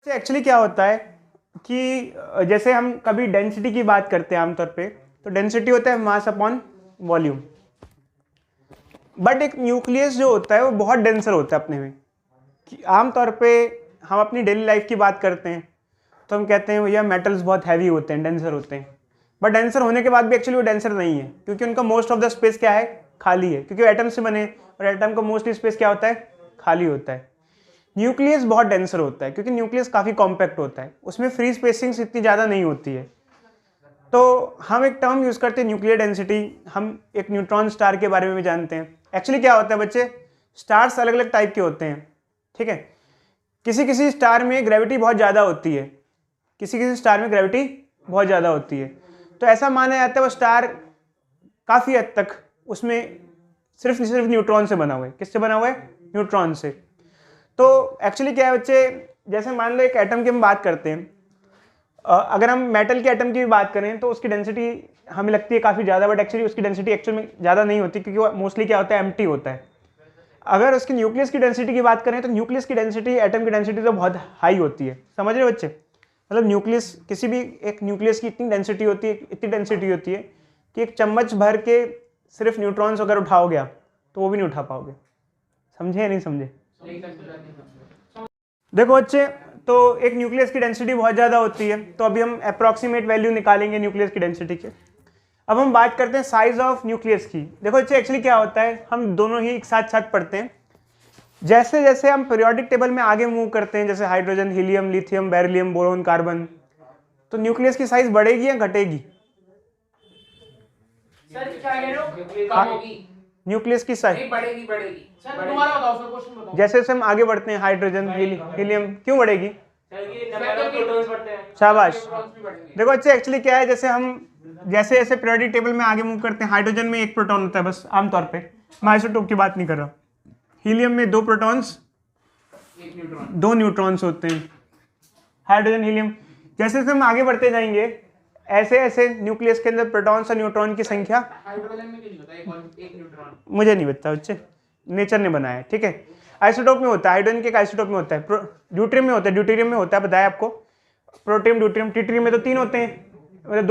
Actually क्या होता है कि जैसे हम कभी डेंसिटी की बात करते हैं आमतौर पे, तो डेंसिटी होता है मास अपॉन वॉल्यूम। बट एक न्यूक्लियस जो होता है वो बहुत डेंसर होता है अपने में। कि आमतौर पे हम अपनी डेली लाइफ की बात करते हैं तो हम कहते हैं भैया मेटल्स बहुत हैवी होते हैं, डेंसर होते हैं। बट डेंसर होने के बाद भी एक्चुअली वो डेंसर नहीं है, क्योंकि उनका मोस्ट ऑफ द स्पेस क्या है, खाली है, क्योंकि एटम से बने और एटम का मोस्टली स्पेस क्या होता है, खाली होता है। न्यूक्लियस बहुत डेंसर होता है क्योंकि न्यूक्लियस काफ़ी कॉम्पैक्ट होता है, उसमें फ्री स्पेसिंग्स इतनी ज़्यादा नहीं होती है। तो हम एक टर्म यूज़ करते हैं न्यूक्लियर डेंसिटी, हम एक न्यूट्रॉन स्टार के बारे में भी जानते हैं। एक्चुअली क्या होता है बच्चे, स्टार्स अलग अलग टाइप के होते हैं, ठीक है। किसी किसी स्टार में ग्रेविटी बहुत ज़्यादा होती है, किसी किसी स्टार में ग्रेविटी बहुत ज़्यादा होती है। तो ऐसा माना जाता है वो स्टार काफ़ी हद तक उसमें सिर्फ न्यूट्रॉन से बना हुआ है। किससे बना हुआ है, न्यूट्रॉन से। तो एक्चुअली क्या है बच्चे, जैसे मान लो एक एटम की हम बात करते हैं, अगर हम मेटल के एटम की भी बात करें तो उसकी डेंसिटी हमें लगती है काफ़ी ज़्यादा, बट एक्चुअली उसकी डेंसिटी एक्चुअल में ज़्यादा नहीं होती, क्योंकि वो मोस्टली क्या होता है, एम्प्टी होता है। अगर उसकी न्यूक्लियस की डेंसिटी की बात करें तो न्यूक्लियस की डेंसिटी एटम की डेंसिटी तो बहुत हाई होती है। समझ रहे हो बच्चे, मतलब न्यूक्लियस, किसी भी एक न्यूक्लियस की इतनी डेंसिटी होती है, इतनी डेंसिटी होती है कि एक चम्मच भर के सिर्फ न्यूट्रॉन्स अगर उठाओगे आप तो वो भी नहीं उठा पाओगे। समझे या नहीं समझे? देखो बच्चे, तो एक न्यूक्लियस की डेंसिटी बहुत ज़्यादा होती है, तो अभी हम अप्रॉक्सीमेट वैल्यू निकालेंगे न्यूक्लियस की डेंसिटी के। अब हम बात करते हैं साइज ऑफ न्यूक्लियस की। देखो बच्चे, एक्चुअली क्या होता है, हम दोनों ही एक साथ साथ पढ़ते हैं। जैसे जैसे हम पीरियोडिक टेबल में आगे मूव करते हैं, जैसे hydrogen, helium, lithium, beryllium, boron, carbon, तो न्यूक्लियस की साइज बढ़ेगी या घटेगी? सर क्या कह रहे हो, कम होगी। न्यूक्लियस की साइज बढ़ेगी बढ़ेगी। सर दोबारा बताओ, सर क्वेश्चन बताओ। जैसे जैसे हम आगे बढ़ते हैं, हाइड्रोजन, हीलियम, क्यों बढ़ेगी? शाबाश। देखो अच्छे, एक्चुअली क्या है, जैसे हम जैसे जैसे पीरियोडिक टेबल में आगे मूव करते हैं, हाइड्रोजन में एक प्रोटॉन होता है बस आमतौर पे, मैं आइसोटोप की बात नहीं कर रहा। हीलियम में 2 प्रोटॉन्स, 2 न्यूट्रॉन्स होते हैं। हाइड्रोजन, हीलियम, जैसे जैसे हम आगे बढ़ते जाएंगे ऐसे ऐसे न्यूक्लियस के अंदर प्रोटॉन्स और न्यूट्रॉन की संख्या, हाइड्रोजन में नहीं होता एक न्यूट्रॉन, मुझे नहीं पता बच्चे, नेचर ने बनाया है, ठीक है। आइसोटोप में होता है, हाइड्रोजन के एक आइसोटोप में होता है, ड्यूटेरियम में होता है, ड्यूटेरियम में होता है, बताया आपको, प्रोटियम, ड्यूटेरियम, ट्रिटियम में तो 3 होते हैं, मतलब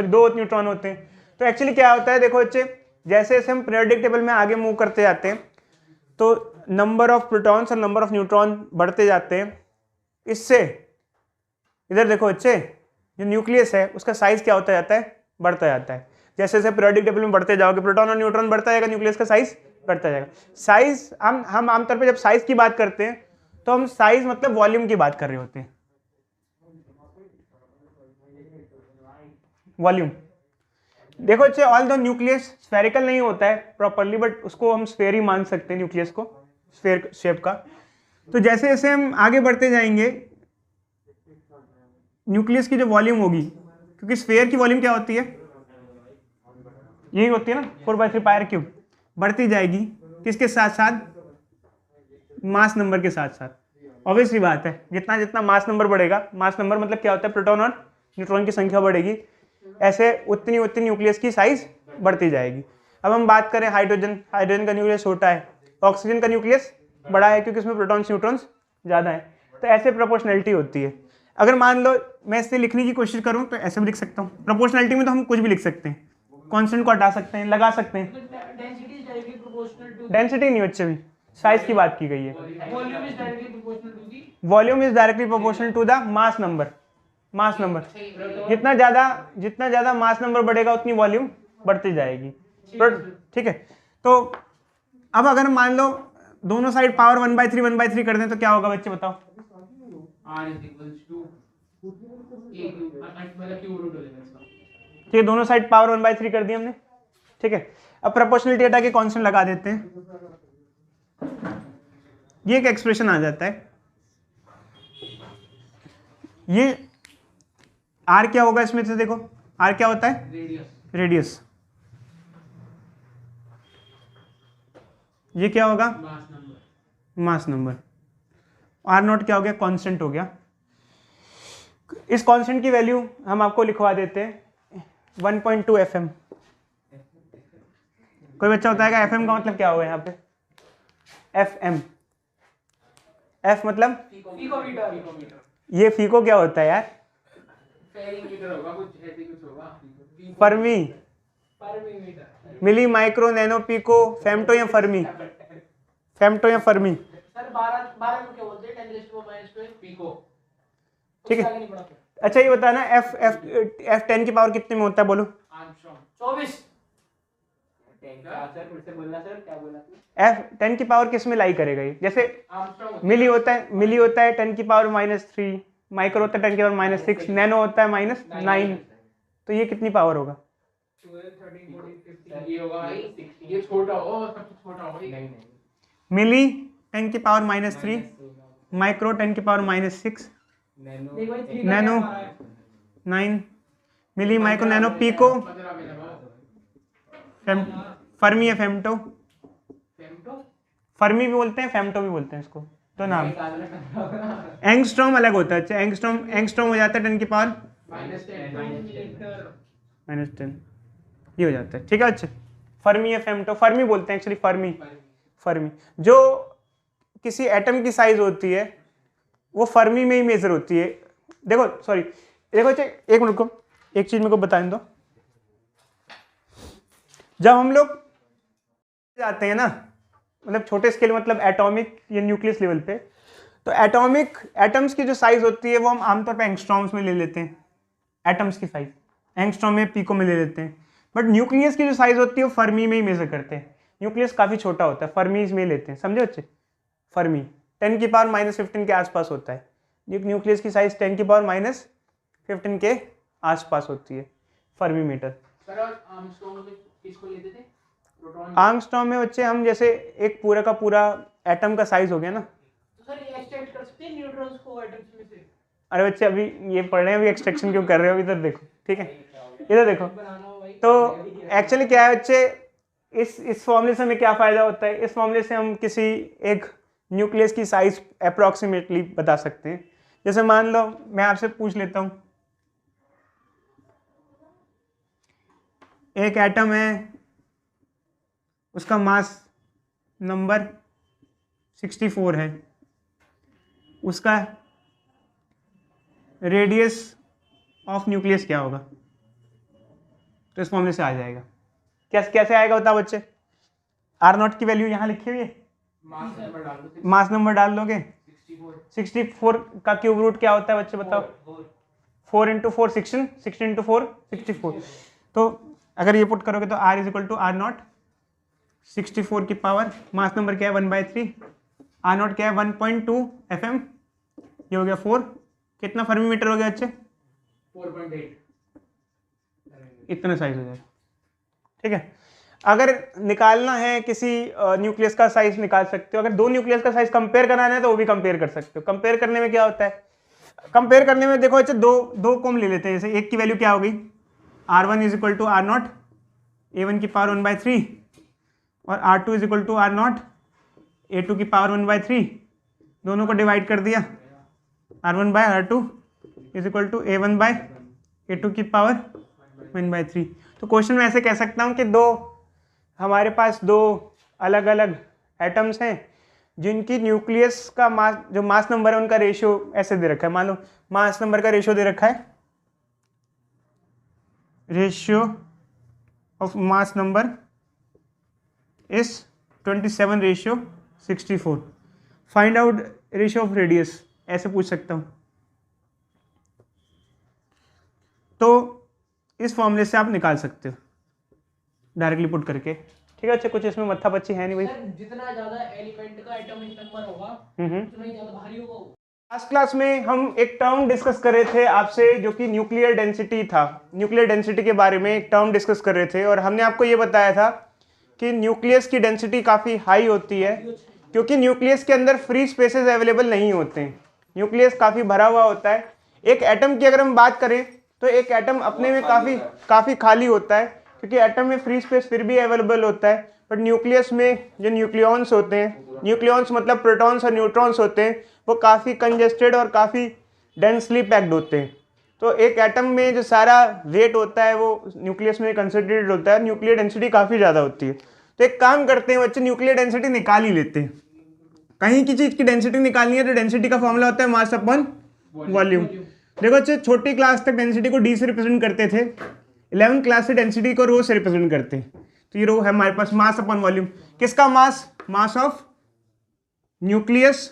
2 न्यूट्रॉन होते हैं। तो एक्चुअली क्या होता है, देखो बच्चे, जैसे जैसे हम पीरियोडिक टेबल में आगे मूव करते जाते हैं तो नंबर ऑफ प्रोटॉन्स और नंबर ऑफ न्यूट्रॉन बढ़ते जाते हैं। इससे इधर देखो बच्चे, जो न्यूक्लियस है उसका साइज क्या होता जाता है, बढ़ता जाता है। जैसे जैसे पीरियोडिक टेबल में बढ़ते जाओगे, प्रोटॉन और न्यूट्रॉन बढ़ता जाएगा, न्यूक्लियस का साइज बढ़ता जाएगा। साइज हम आमतौर पे जब साइज की बात करते हैं तो हम साइज मतलब वॉल्यूम की बात कर रहे होते हैं, वॉल्यूम। देखो बच्चे, ऑल दो न्यूक्लियस स्फेरिकल नहीं होता है प्रॉपरली, बट उसको हम स्फेयर ही मान सकते हैं, न्यूक्लियस को स्फेयर शेप का। तो जैसे जैसे हम आगे बढ़ते जाएंगे, न्यूक्लियस की जो वॉल्यूम होगी, क्योंकि स्फेयर की वॉल्यूम क्या होती है, यही होती है ना, 4/3 पायर क्यूब, बढ़ती जाएगी किसके साथ साथ, मास नंबर के साथ साथ। ऑब्वियसली बात है, जितना जितना मास नंबर बढ़ेगा, मास नंबर मतलब क्या होता है, प्रोटॉन और न्यूट्रॉन की संख्या बढ़ेगी, ऐसे उतनी उतनी न्यूक्लियस की साइज बढ़ती जाएगी। अब हम बात करें हाइड्रोजन, हाइड्रोजन का न्यूक्लियस छोटा है, ऑक्सीजन का न्यूक्लियस बड़ा है, क्योंकि उसमें प्रोटॉन्स न्यूट्रॉन्स ज़्यादा है। तो ऐसे प्रोपोर्शनैलिटी होती है। अगर मान लो मैं इससे लिखने की कोशिश करूँ तो ऐसे भी लिख सकता हूँ। प्रोपोर्शनैलिटी में तो हम कुछ भी लिख सकते हैं, कॉन्स्टेंट को हटा सकते हैं, लगा सकते हैं। डेंसिटी नहीं बच्चे, भी साइज की बात की गई है। Volume is directly proportional to the mass number. Mass number जितना ज़्यादा मास नंबर बढ़ेगा उतनी वॉल्यूम बढ़ती जाएगी, ठीक है। तो अब अगर मान लो दोनों साइड पावर 1/3 कर दें तो क्या होगा बच्चे, बताओ। ठीक है, दोनों साइड पावर 1/3 कर दी हमने, ठीक है। अब प्रोपोर्शनलिटी हटा के कांस्टेंट लगा देते हैं, ये एक एक्सप्रेशन आ जाता है। ये आर क्या होगा इसमें से, देखो आर क्या होता है, रेडियस। ये क्या होगा, मास नंबर। आर नॉट क्या हो गया, कांस्टेंट हो गया। इस कांस्टेंट की वैल्यू हम आपको लिखवा देते हैं 1.2 FM। कोई बच्चा बताएगा एफएम का मतलब क्या होगा यहाँ पे? एफएम, एफ मतलब फीकोमीटर। ये फीको क्या होता है यार? फेरीमीटर होगा, कुछ ऐसे कुछ होगा। Fermi, fermimeter. Milli, micro, nano, pico, femto या फर्मी? फेम्टो या फर्मी? सर 12 को क्या बोलते हैं? 10⁻⁻12 पीको। ठीक है। उससे आगे नहीं पढ़ा फिर। अच्छा ये बताना एफ 10 की पावर कितने में होता है, बोलो? आर्मस्ट्रॉन्ग 24। सर फिर से बोलना सर, क्या बोला आपने? एफ 10 की पावर किस में लाई करेगा ये? जैसे आर्मस्ट्रॉन्ग मिली होता है 10 की पावर -3, माइक्रो होता है 10 की पावर -6, नैनो होता है -9, तो ये कितनी पावर होगा? 12, 13, 14, 15 ये होगा भाई। ये छोटा हो, सबसे छोटा होगा। नहीं मिली 10 की पावर -3, माइक्रो 10 की पावर -6, नैनो 9, मिली, माइक्रो, नैनो, पीको, 15 में लगाओ। फर्मी है फेम्टो, फेम्टो फर्मी भी बोलते हैं, फेम्टो भी बोलते हैं इसको, तो नाम। एंगस्ट्रॉम अलग होता है। अच्छा एंगस्ट्रॉम हो जाता है 10 की पावर -10, ये हो जाता है। ठीक है अच्छा, फर्मी है फेम्टो, फर्मी बोलते हैं एक्चुअली, फर्मी जो किसी एटम की साइज होती है वो फर्मी में ही मेजर होती है। देखो अच्छा एक मिनट को, एक चीज मेरे को बताने दो। जब हम लोग जाते हैं ना, मतलब छोटे स्केल मतलब एटॉमिक या न्यूक्लियस लेवल पे, तो एटम्स की जो साइज होती है वो हम आमतौर पे एंगस्ट्रॉम्स में ले लेते हैं। एटम्स की साइज एंगस्ट्रॉम में, पीको में ले लेते हैं। बट न्यूक्लियस की जो साइज होती है वो फर्मी में ही मेजर करते हैं। न्यूक्लियस काफ़ी छोटा होता है, फर्मीज में लेते हैं, समझे बच्चे? फर्मी 10 की पावर -15 के आसपास होता है। न्यूक्लियस की साइज 10 की पावर -15 के आसपास होती है, फर्मी मीटर। सर आर्मस्ट्रॉन्ग में किसको लेते थे? प्रोटॉन। आर्मस्ट्रॉन्ग में बच्चे हम जैसे एक पूरा का पूरा एटम का साइज हो गया ना। तो सर ये एक्सट्रैक्ट कर सकते हैं न्यूट्रॉन्स को एटम्स में से? अरे बच्चे अभी ये पढ़ रहे हैं, अभी एक्सट्रैक्शन क्यों कर रहे हो? इधर देखो, ठीक है, इधर देखो। बनाना हो भाई। तो एक्चुअली क्या है बच्चे, इस फॉर्मूले से हमें क्या फ़ायदा होता है? इस फॉर्मूले से हम किसी एक न्यूक्लियस की साइज अप्रॉक्सीमेटली बता सकते हैं। जैसे मान लो मैं आपसे पूछ लेता हूँ, एक एटम है, उसका मास नंबर 64 है, उसका रेडियस ऑफ न्यूक्लियस क्या होगा? तो इस फॉर्मूले से आ जाएगा। कैसे आएगा बताओ बच्चे? R0 की वैल्यू यहाँ लिखी हुई है, मास नंबर डाल दो। मास नंबर डाल दोगे। 64 64 का क्यूब रूट क्या होता है बच्चे बताओ? 4 × 4 16, 16 × 4 64। तो अगर ये पुट करोगे तो R = R0, 64 की पावर, मास नंबर क्या है 1/3, R0 क्या है 1.2 FM, ये हो गया 4। कितना फर्मी मीटर हो गया बच्चे? 4.8। इतना साइज हो जाएगा। ठीक है, अगर निकालना है किसी न्यूक्लियस का साइज निकाल सकते हो। अगर दो न्यूक्लियस का साइज कंपेयर कराना है तो वो भी कंपेयर कर सकते हो। कंपेयर करने में क्या होता है? कंपेयर करने में देखो अच्छा, दो को हम ले लेते हैं। जैसे एक की वैल्यू क्या होगी? R1 = R0, A1 की पावर 1/3, और R2 = R0, A2 की पावर 1/3। दोनों को डिवाइड कर दिया, R1/R2 = A1/A2 की पावर 1/3। तो क्वेश्चन में ऐसे कह सकता हूँ कि हमारे पास दो अलग अलग एटम्स हैं जिनकी न्यूक्लियस का मास, जो मास नंबर है उनका रेशियो ऐसे दे रखा है। मान लो मास नंबर का रेशियो दे रखा है, ratio of mass number is 27:64। Find out ratio of radius, ऐसे पूछ सकता हूँ। तो इस फॉर्मूले से आप निकाल सकते हो डायरेक्टली पुट करके। ठीक है, अच्छा कुछ इसमें मत्था पच्ची है नहीं भाई। सर जितना ज्यादा एलिमेंट का एटॉमिक नंबर होगा उतना ही ज्यादा भारी होगा। लास्ट क्लास में हम एक टर्म डिस्कस कर रहे थे आपसे, जो कि न्यूक्लियर डेंसिटी था। न्यूक्लियर डेंसिटी के बारे में एक टर्म डिस्कस कर रहे थे, और हमने आपको ये बताया था कि न्यूक्लियस की डेंसिटी काफ़ी हाई होती है, क्योंकि न्यूक्लियस के अंदर फ्री स्पेसेस अवेलेबल नहीं होते हैं। न्यूक्लियस काफ़ी भरा हुआ होता है। एक एटम की अगर हम बात करें तो एक एटम अपने में काफ़ी खाली होता है, क्योंकि एटम में फ्री स्पेस फिर भी अवेलेबल होता है। बट न्यूक्लियस में जो न्यूक्लियॉन्स होते हैं, न्यूक्लियॉन्स मतलब प्रोटॉन्स और न्यूट्रॉन्स होते हैं, वो काफ़ी कंजेस्टेड और काफ़ी डेंसली पैक्ड होते हैं। तो एक एटम में जो सारा वेट होता है वो न्यूक्लियस में कंसंट्रेटेड होता है। न्यूक्लियर डेंसिटी काफ़ी ज़्यादा होती है। तो एक काम करते हैं बच्चे, न्यूक्लियर डेंसिटी निकाल ही लेते हैं। कहीं की चीज की डेंसिटी निकालनी है तो डेंसिटी का फॉर्मूला होता है मास अपॉन वॉल्यूम। देखो बच्चे, छोटी क्लास तक डेंसिटी को डी से रिप्रेजेंट करते थे, 11th क्लास से डेंसिटी को रो से रिप्रेजेंट करते हैं। तो ये रो है हमारे पास मास अपॉन वॉल्यूम। किसका मास? मास ऑफ न्यूक्लियस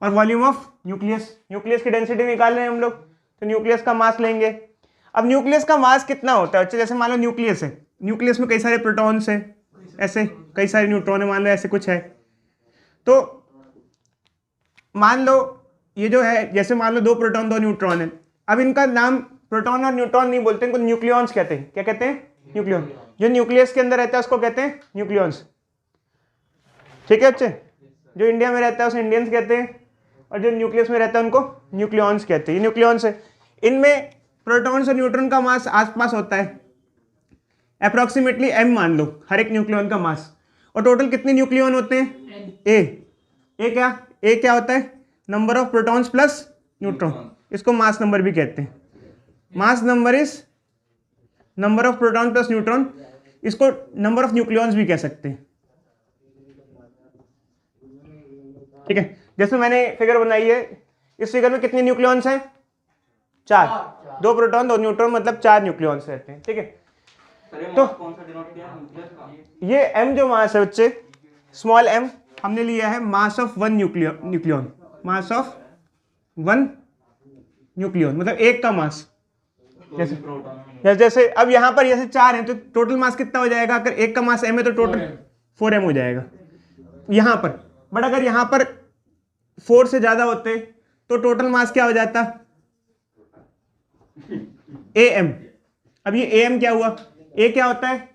और वॉल्यूम ऑफ न्यूक्लियस। न्यूक्लियस की डेंसिटी निकाल रहे हैं हम लोग, तो न्यूक्लियस का मास लेंगे। अब न्यूक्लियस का मास कितना होता है बच्चे? जैसे मान लो न्यूक्लियस है, न्यूक्लियस में कई सारे प्रोटॉन्स हैं, ऐसे कई सारे न्यूट्रॉन है, मान लो ऐसे कुछ है। तो मान लो ये जो है, जैसे मान लो 2 प्रोटॉन 2 न्यूट्रॉन है। अब इनका नाम प्रोटॉन और न्यूट्रॉन नहीं बोलते, इनको न्यूक्लियॉन्स कहते हैं। क्या कहते हैं? न्यूक्लियॉन। जो न्यूक्लियस के अंदर रहता है उसको कहते हैं न्यूक्लियॉन्स। ठीक है बच्चे, जो इंडिया में रहता है उसे इंडियंस कहते हैं, और जो न्यूक्लियस में रहता है उनको न्यूक्लियॉन्स कहते हैं। ये न्यूक्लियॉन्स है। इनमें प्रोटॉन्स और न्यूट्रॉन का मास आसपास होता है, अप्रोक्सीमेटली m मान लो हर एक न्यूक्लियॉन का मास। और टोटल कितने न्यूक्लियॉन होते हैं? ए क्या होता है? Number of protons plus neutron. इसको मास नंबर भी कहते हैं। Mass number is number of proton plus neutron. इसको नंबर ऑफ न्यूक्लियॉन्स भी कह सकते हैं। ठीक है, जैसे मैंने फिगर बनाई है, इस फिगर में कितने न्यूक्लियॉन्स हैं? 4। 2 प्रोटॉन 2 न्यूट्रॉन, मतलब 4 न्यूक्लियॉन्स रहते हैं। ठीक है, तो ये m जो मास है बच्चे, स्मॉल m हमने लिया है mass of 1 nucleon. Mass of 1 nucleon मतलब एक का मास। जैसे अब यहाँ पर जैसे 4 हैं तो टोटल मास कितना हो जाएगा? अगर एक का मास m है तो टोटल 4m हो जाएगा यहाँ पर। बट अगर यहाँ पर 4 से ज्यादा होते तो टोटल मास क्या हो जाता? am। अब ये am क्या हुआ? a क्या होता है?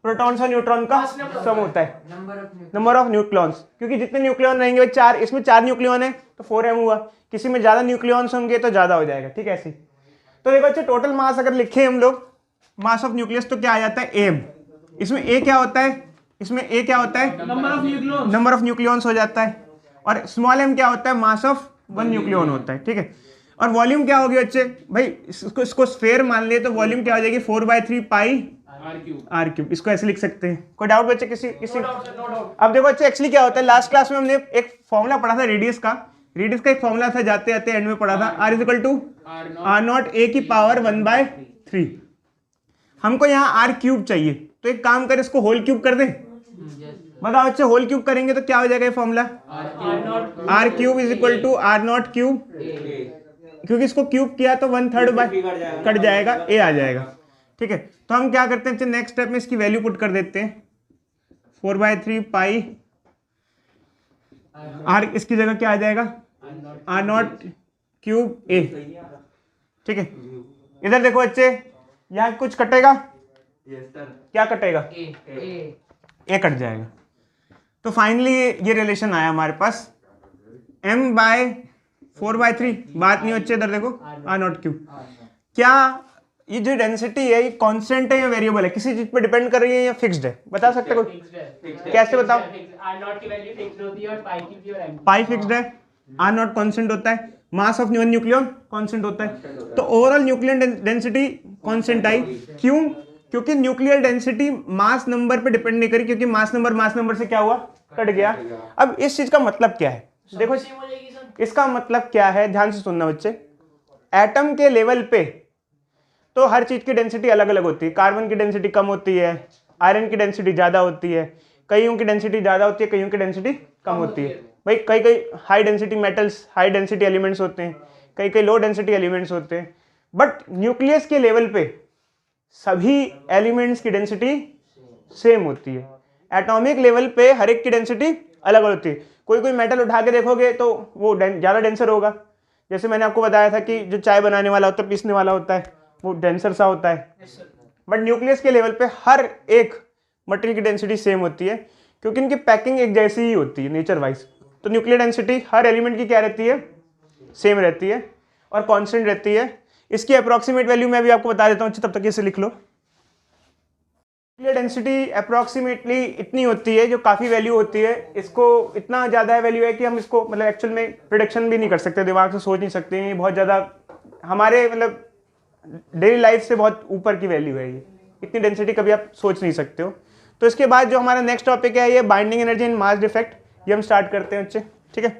प्रोटॉन्स और न्यूट्रॉन का सम होता है, नंबर ऑफ न्यूक्लियॉन्स। क्योंकि जितने न्यूक्लियॉन रहेंगे 4, इसमें 4 न्यूक्लियॉन है तो 4m हुआ। किसी में ज्यादा न्यूक्लियॉन्स होंगे तो ज्यादा हो जाएगा। ठीक है, ऐसे। तो देखो बच्चे, टोटल मास अगर लिखे हम लोग मास ऑफ न्यूक्लियस तो क्या आ जाता है? am। इसमें a क्या होता है? इसमें a क्या होता है? नंबर ऑफ न्यूक्लियॉन्स हो जाता है। और स्मॉल m क्या होता है? मास ऑफ 1 न्यूक्लियॉन होता है। ठीक है, और वॉल्यूम क्या होगी बच्चे? भाई इसको स्फेयर मान लिए तो वॉल्यूम क्या हो जाएगी? 4/3 पाई आर क्यूब। इसको ऐसे लिख सकते हैं। कोई डाउट बच्चे? किसी अब देखो बच्चे, एक्चुअली क्या होता है, लास्ट क्लास में हमने एक फॉर्मूला पढ़ा था रेडियस का एक फॉर्मूला था, जाते जाते एंड में पढ़ा था, r is equal to r naught a की पावर 1/3। हमको यहाँ r क्यूब चाहिए, तो एक काम कर, इसको होल क्यूब कर दे। बताओ बच्चे, होल क्यूब करेंगे तो क्या हो जाएगा ये formula? r cube is equal to r naught cube, क्योंकि इसको क्यूब किया तो 1/3 कट जाएगा, a आ जाएगा। ठीक है, तो हम क्या करते हैं, नेक्स्ट स्टेप में इसकी वैल्यू पुट कर देते हैं। 4/3 पाई r, इसकी जगह क्या आ जाएगा? R naught cube a। ठीक है, इधर देखो बच्चे, यहाँ कुछ कटेगा? क्या कटेगा? a कट जाएगा। तो फाइनली ये रिलेशन आया हमारे पास, m/4/3। बात नहीं बच्चे, इधर देखो आर नॉट क्यूब। क्या ये जो डेंसिटी है ये कांस्टेंट है या वेरिएबल है? किसी चीज पे डिपेंड कर रही है या फिक्स्ड है? बता सकते कोई? कैसे बताओ? पाई फिक्स्ड है, आर नॉट कांस्टेंट होता है, mass of one nucleon constant होता है, तो overall nuclear density constant I. क्यों? क्योंकि न्यूक्लियर डेंसिटी मास नंबर पे डिपेंड नहीं करी, क्योंकि मास नंबर से क्या हुआ? कट गया। अब इस चीज का मतलब क्या है? देखो इसका मतलब क्या है, ध्यान से सुनना बच्चे। एटम के लेवल पे तो हर चीज की डेंसिटी अलग अलग होती है। कार्बन की डेंसिटी कम होती है, आयरन की डेंसिटी ज्यादा होती है, कईयों की डेंसिटी ज्यादा होती है, कईयों की डेंसिटी कम होती है। भाई कई high density metals, high density elements होते हैं, कई लो डेंसिटी एलिमेंट्स होते हैं। बट न्यूक्लियस के लेवल पे सभी एलिमेंट्स की डेंसिटी सेम होती है। एटॉमिक लेवल पे हर एक की डेंसिटी अलग अलग होती है। कोई मेटल उठा के देखोगे तो वो ज़्यादा डेंसर होगा। जैसे मैंने आपको बताया था कि जो चाय बनाने वाला होता है, पीसने वाला होता है, वो डेंसर सा होता है। बट न्यूक्लियस के लेवल पे हर एक मटेरियल की डेंसिटी सेम होती है, क्योंकि इनकी पैकिंग एक जैसी ही होती है नेचर वाइज। तो न्यूक्लियर डेंसिटी हर एलिमेंट की क्या रहती है? सेम रहती है और कांस्टेंट रहती है। इसकी अप्रॉक्सीमेट वैल्यू मैं भी आपको बता देता हूँ, तब तक इसे लिख लो। न्यूक्लियर डेंसिटी अप्रॉक्सीमेटली इतनी होती है, जो काफ़ी वैल्यू होती है। इसको इतना ज़्यादा वैल्यू है कि हम इसको मतलब एक्चुअल में प्रिडिक्शन भी नहीं कर सकते, दिमाग से सोच नहीं सकते हैं। बहुत ज़्यादा हमारे मतलब डेली लाइफ से बहुत ऊपर की वैल्यू है ये। इतनी डेंसिटी कभी आप सोच नहीं सकते हो। तो इसके बाद जो हमारा नेक्स्ट टॉपिक है ये binding energy in mass defect, ये हम स्टार्ट करते हैं बच्चे, ठीक है।